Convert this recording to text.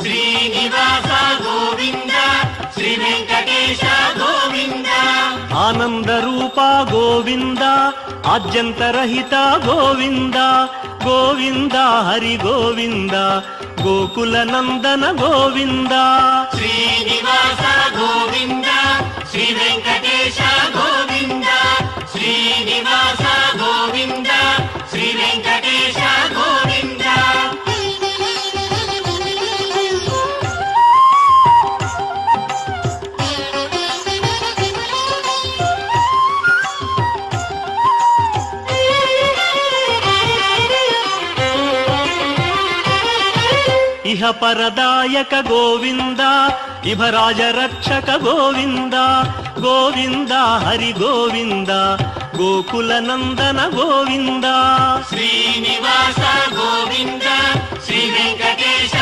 శ్రీనివాస గోవింద శ్రీ వెంకటేశ గోవింద ఆనంద రూప గోవింద ఆద్యంతరహిత గోవింద గోవింద హరి గోవింద గోకుల నందన గోవింద శ్రీనివాస గోవింద శ్రీ వెంకటేశ గోవింద శ్రీనివాస గోవింద శ్రీ వెంకటేశ గోవింద ఇహ పరదాయక గోవింద ఇభరాజ రక్షక గోవింద గోవింద హరి గోవింద గోకుల నందన గోవింద శ్రీనివాస గోవింద శ్రీ వెంకటేశ